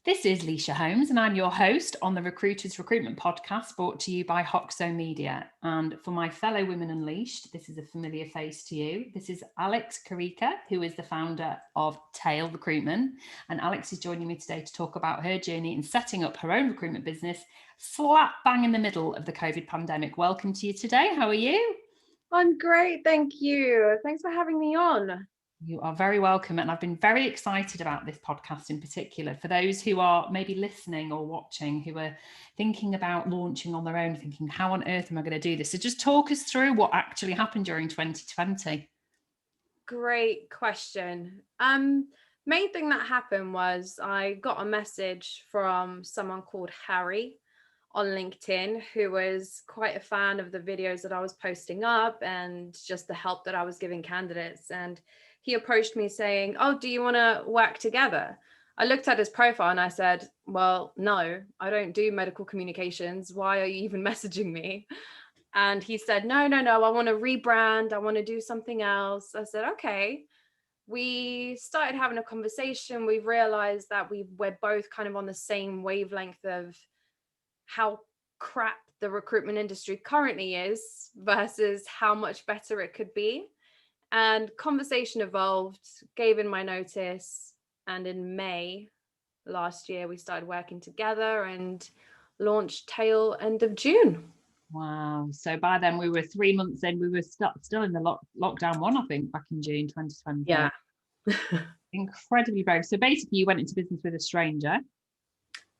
This is Leisha Holmes, and I'm your host on the Recruiters Recruitment Podcast, brought to you by Hoxo Media. And for my fellow Women Unleashed, this is a familiar face to you. This is Alex Chirica, who is the founder of Tale Recruitment. And Alex is joining me today to talk about her journey in setting up her own recruitment business, slap bang in the middle of the COVID pandemic. Welcome to you today. How are you? I'm great, thank you. Thanks for having me on. You are very welcome. And I've been very excited about this podcast in particular. For those who are maybe listening or watching, who are thinking about launching on their own, thinking, how on earth am I going to do this? So just talk us through what actually happened during 2020. Great question. Main thing that happened was I got a message from someone called Harry on LinkedIn, who was quite a fan of the videos that I was posting up and just the help that I was giving candidates. And he approached me saying, "Oh, do you want to work together?" I looked at his profile and I said, "Well, no, I don't do medical communications. Why are you even messaging me?" And he said, no, I want to rebrand. I want to do something else. I said, okay. We started having a conversation. We realized that we're both kind of on the same wavelength of how crap the recruitment industry currently is versus how much better it could be. And conversation evolved, gave in my notice. And in May last year, we started working together and launched Tale end of June. Wow. So by then we were 3 months in, we were still in the lockdown one, I think, back in June 2020. Yeah. Incredibly brave. So basically you went into business with a stranger.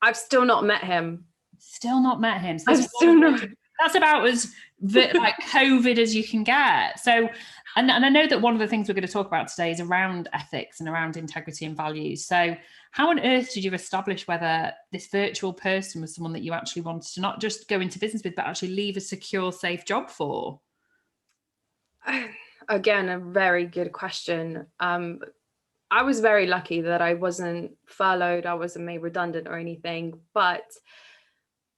I've still not met him. Still not met him. So that's about as like COVID as you can get. So, and I know that one of the things we're going to talk about today is around ethics and around integrity and values. So how on earth did you establish whether this virtual person was someone that you actually wanted to not just go into business with, but actually leave a secure, safe job for? Again, a very good question. I was very lucky that I wasn't furloughed, I wasn't made redundant or anything, but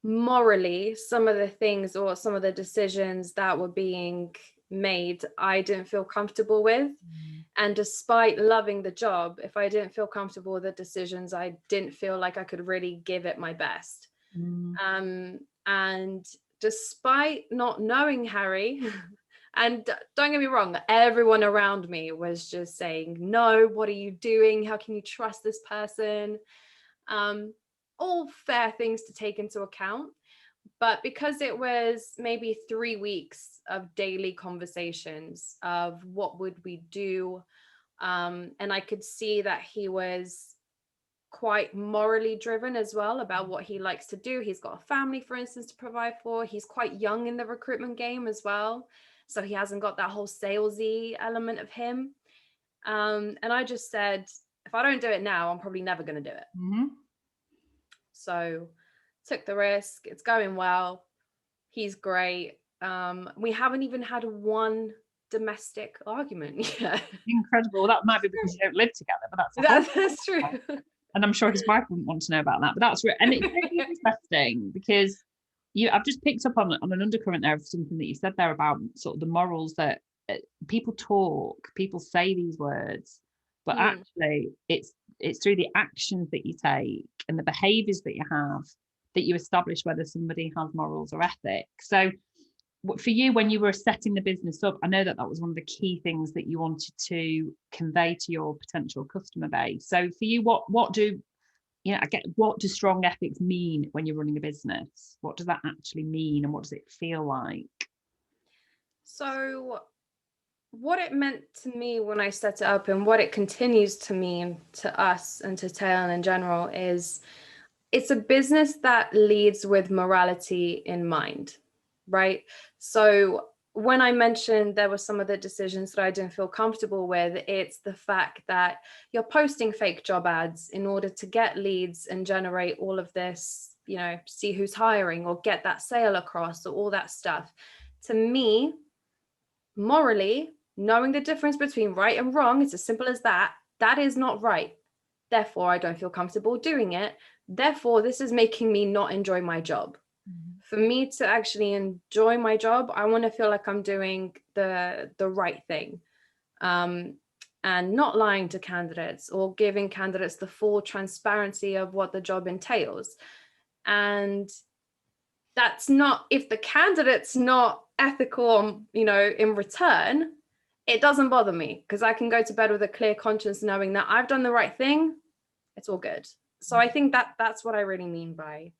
morally, some of the things or some of the decisions that were being made, I didn't feel comfortable with. And despite loving the job, if I didn't feel comfortable with the decisions, I didn't feel like I could really give it my best. And despite not knowing Harry, and don't get me wrong, everyone around me was just saying, no, what are you doing? How can you trust this person? All fair things to take into account. But because it was maybe 3 weeks of daily conversations of what would we do, and I could see that he was quite morally driven as well about what he likes to do. He's got a family, for instance, to provide for. He's quite young in the recruitment game as well. So he hasn't got that whole salesy element of him. And I just said, if I don't do it now, I'm probably never going to do it. So took the risk. It's going well. He's great. We haven't even had one domestic argument yet. Incredible. That might be because you don't live together, but that's true. And I'm sure his wife wouldn't want to know about that, but that's and it's really interesting because I've just picked up on an undercurrent there of something that you said there about sort of the morals that people talk, people say these words, but actually it's through the actions that you take and the behaviors that you have that you establish whether somebody has morals or ethics. So for you, when you were setting the business up, I know that was one of the key things that you wanted to convey to your potential customer base. So for you, what do strong ethics mean when you're running a business? What does that actually mean and what does it feel like? So what it meant to me when I set it up and what it continues to mean to us and to Tale in general is it's a business that leads with morality in mind, right? So when I mentioned there were some of the decisions that I didn't feel comfortable with, it's the fact that you're posting fake job ads in order to get leads and generate all of this, see who's hiring or get that sale across or all that stuff. To me, morally, knowing the difference between right and wrong, it's as simple as that. That is not right. Therefore, I don't feel comfortable doing it. Therefore, this is making me not enjoy my job. For me to actually enjoy my job, I want to feel like I'm doing the right thing. And and not lying to candidates, or giving candidates the full transparency of what the job entails. And that's not, if the candidate's not ethical, in return, it doesn't bother me, because I can go to bed with a clear conscience knowing that I've done the right thing. It's all good. So I think that's what I really mean by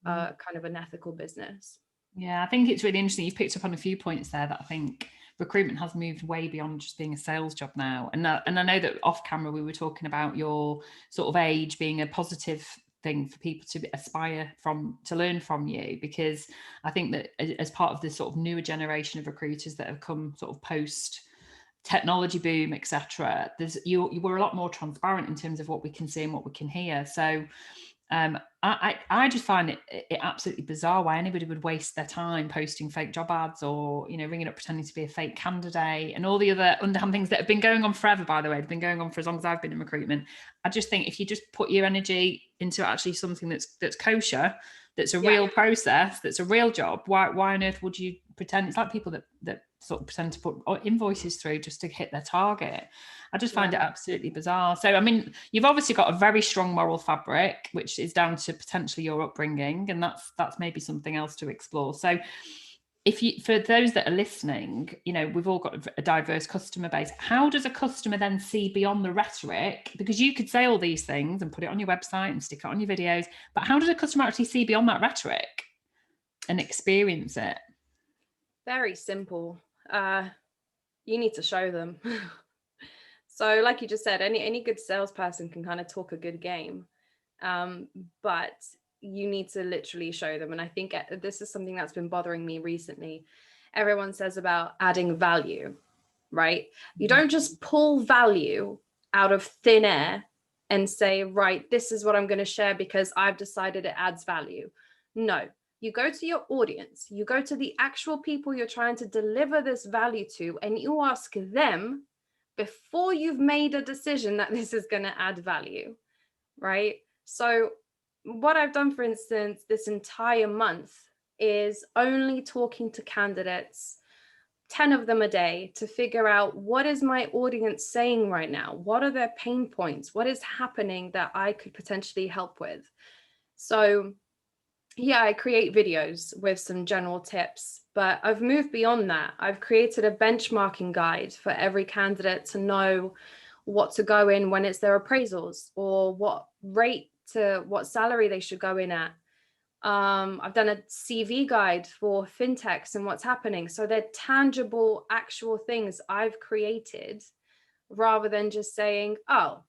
kind of an ethical business. Yeah, I think it's really interesting. You've picked up on a few points there that I think recruitment has moved way beyond just being a sales job now. And I know that off camera we were talking about your sort of age being a positive thing for people to aspire from, to learn from you, because I think that as part of this sort of newer generation of recruiters that have come sort of post technology boom, etc., you were a lot more transparent in terms of what we can see and what we can hear. So I just find it absolutely bizarre why anybody would waste their time posting fake job ads, or ringing up pretending to be a fake candidate, and all the other underhand things that have been going on forever. By the way, they've been going on for as long as I've been in recruitment. I just think if you just put your energy into actually something that's kosher, that's a real process, that's a real job, why on earth would you pretend? It's like people that sort of pretend to put invoices through just to hit their target. I just find it absolutely bizarre. So, I mean, you've obviously got a very strong moral fabric, which is down to potentially your upbringing, and that's maybe something else to explore. So, for those that are listening, we've all got a diverse customer base. How does a customer then see beyond the rhetoric? Because you could say all these things and put it on your website and stick it on your videos, but how does a customer actually see beyond that rhetoric and experience it? Very simple. You need to show them. So like you just said, any good salesperson can kind of talk a good game, but you need to literally show them. And I think this is something that's been bothering me recently. Everyone says about adding value, right? You don't just pull value out of thin air and say, right, this is what I'm going to share because I've decided it adds value. No, you go to your audience, you go to the actual people you're trying to deliver this value to, and you ask them before you've made a decision that this is going to add value, right? So what I've done, for instance, this entire month is only talking to candidates, 10 of them a day, to figure out what is my audience saying right now? What are their pain points? What is happening that I could potentially help with? So I create videos with some general tips, but I've moved beyond that. I've created a benchmarking guide for every candidate to know what to go in when it's their appraisals, or what salary they should go in at. I've done a CV guide for Fintechs and what's happening. So they're tangible, actual things I've created, rather than just saying, oh,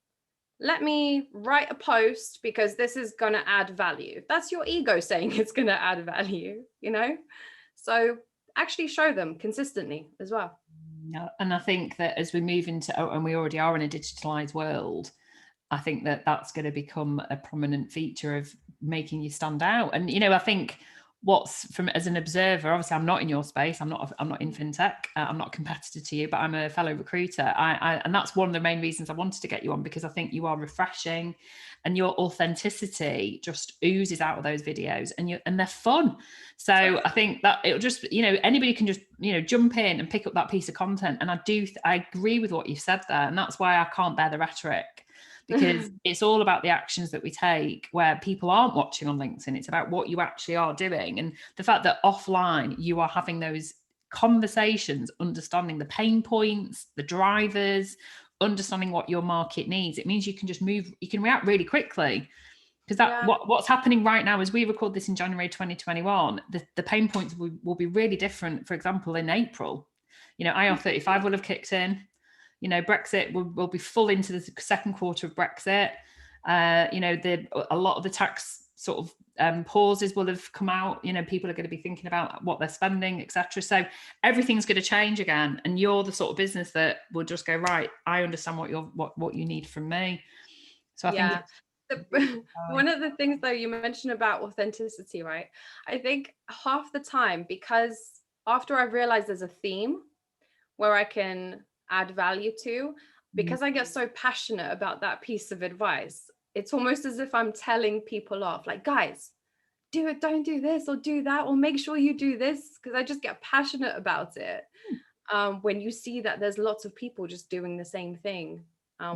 let me write a post because this is going to add value. That's your ego saying it's going to add value, So actually show them consistently as well. And I think that as we move into, and we already are in a digitalized world, I think that that's going to become a prominent feature of making you stand out. And, I think as an observer, obviously I'm not in your space. I'm not in fintech. I'm not a competitor to you, but I'm a fellow recruiter. And that's one of the main reasons I wanted to get you on, because I think you are refreshing, and your authenticity just oozes out of those videos, and they're fun. So I think that it'll just, anybody can just, jump in and pick up that piece of content. And I agree with what you said there. And that's why I can't bear the rhetoric, because it's all about the actions that we take, where people aren't watching on LinkedIn. It's about what you actually are doing. And the fact that offline you are having those conversations, understanding the pain points, the drivers, understanding what your market needs. It means you can just move, you can react really quickly. Because what's happening right now, as we record this in January 2021, the pain points will be really different. For example, in April, IR35 will have kicked in. Brexit will be full into the second quarter of Brexit. A lot of the tax sort of pauses will have come out. People are going to be thinking about what they're spending, etc. So everything's going to change again. And you're the sort of business that will just go, right, I understand what you need from me. So I think one of the things, though, you mentioned about authenticity, right? I think half the time, because after I've realized there's a theme where I can add value to, because I get so passionate about that piece of advice, it's almost as if I'm telling people off, like, guys, do it, don't do this or do that, or make sure you do this, because I just get passionate about it. when you see that there's lots of people just doing the same thing,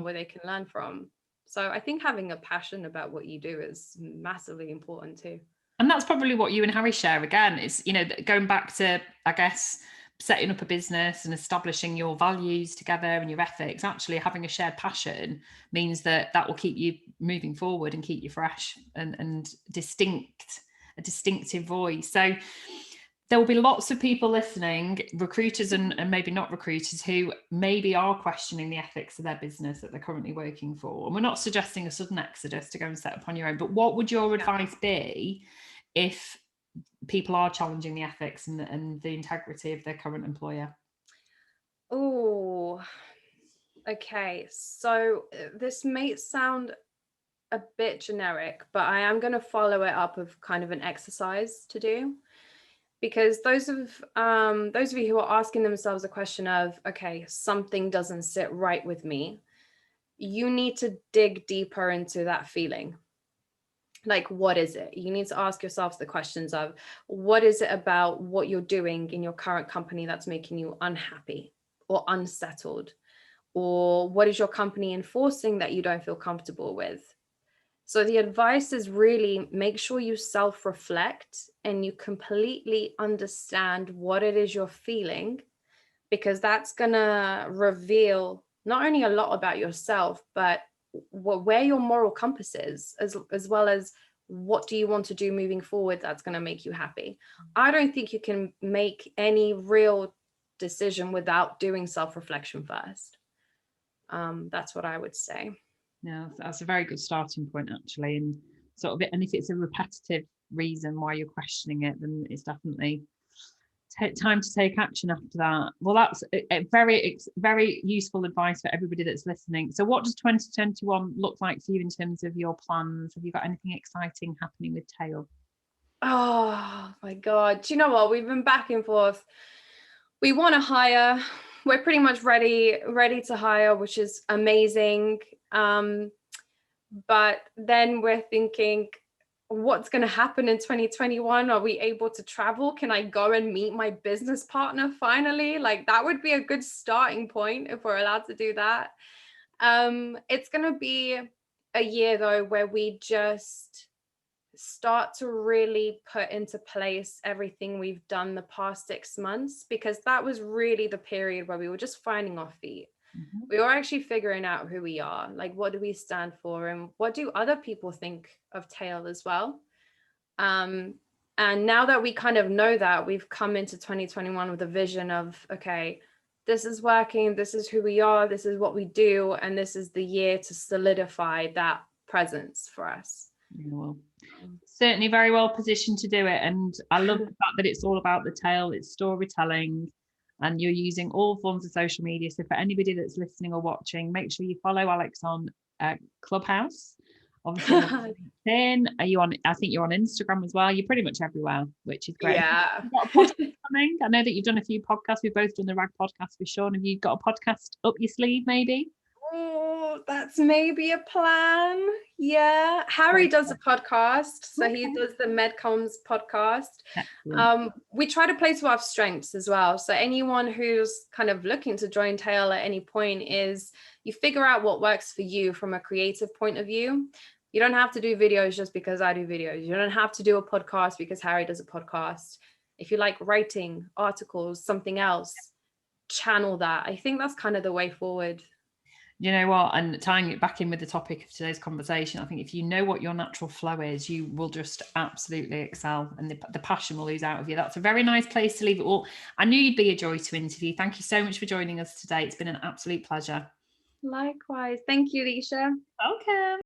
where they can learn from. So I think having a passion about what you do is massively important too. And that's probably what you and Harry share again, is, you know, going back to, I guess, setting up a business and establishing your values together and your ethics. Actually having a shared passion means that will keep you moving forward and keep you fresh and a distinctive voice. So there will be lots of people listening, recruiters and maybe not recruiters, who maybe are questioning the ethics of their business that they're currently working for. And we're not suggesting a sudden exodus to go and set up on your own, but what would your advice be if people are challenging the ethics and the integrity of their current employer? Oh, okay. So this may sound a bit generic, but I am going to follow it up with kind of an exercise to do. Because those of you who are asking themselves a question of, okay, something doesn't sit right with me, you need to dig deeper into that feeling. Like, what is it? You need to ask yourself the questions of, what is it about what you're doing in your current company that's making you unhappy or unsettled? Or what is your company enforcing that you don't feel comfortable with? So the advice is really make sure you self-reflect and you completely understand what it is you're feeling, because that's going to reveal not only a lot about yourself, but where your moral compass is, as well as what do you want to do moving forward that's going to make you happy. I don't think you can make any real decision without doing self-reflection first. That's what I would say. Yeah, that's a very good starting point, actually. And sort of, and if it's a repetitive reason why you're questioning it, then it's definitely time to take action after that. Well, that's a very useful advice for everybody that's listening. So what does 2021 look like for you in terms of your plans? Have you got anything exciting happening with Tale? Oh my God. Do you know what? We've been back and forth. We want to hire. We're pretty much ready to hire, which is amazing. But then we're thinking, what's going to happen in 2021? Are we able to travel? Can I go and meet my business partner finally? Like, that would be a good starting point if we're allowed to do that. It's going to be a year though where we just start to really put into place everything we've done the past 6 months, because that was really the period where we were just finding our feet. Mm-hmm. We were actually figuring out who we are, like what do we stand for and what do other people think of Tale as well. And now that we kind of know that, we've come into 2021 with a vision of, okay, this is working, this is who we are, this is what we do, and this is the year to solidify that presence for us. Yeah, well, certainly very well positioned to do it. And I love the fact that it's all about the tale, it's storytelling, and you're using all forms of social media. So for anybody that's listening or watching, make sure you follow Alex on Clubhouse. Obviously on LinkedIn. Are you on? I think you're on Instagram as well. You're pretty much everywhere, which is great. Yeah. You've got a podcast coming. I know that you've done a few podcasts. We've both done the RAG podcast with Sean. Have you got a podcast up your sleeve, maybe? Oh, that's maybe a plan. Yeah. Harry does a podcast. So he does the Medcoms podcast. We try to play to our strengths as well. So anyone who's kind of looking to join Tale at any point, is you figure out what works for you from a creative point of view. You don't have to do videos just because I do videos. You don't have to do a podcast because Harry does a podcast. If you like writing articles, something else, channel that. I think that's kind of the way forward. You know what, and tying it back in with the topic of today's conversation, I think if you know what your natural flow is, you will just absolutely excel, and the passion will ooze out of you. That's a very nice place to leave it all. I knew you'd be a joy to interview. Thank you so much for joining us today. It's been an absolute pleasure. Likewise. Thank you, Leisha. Welcome.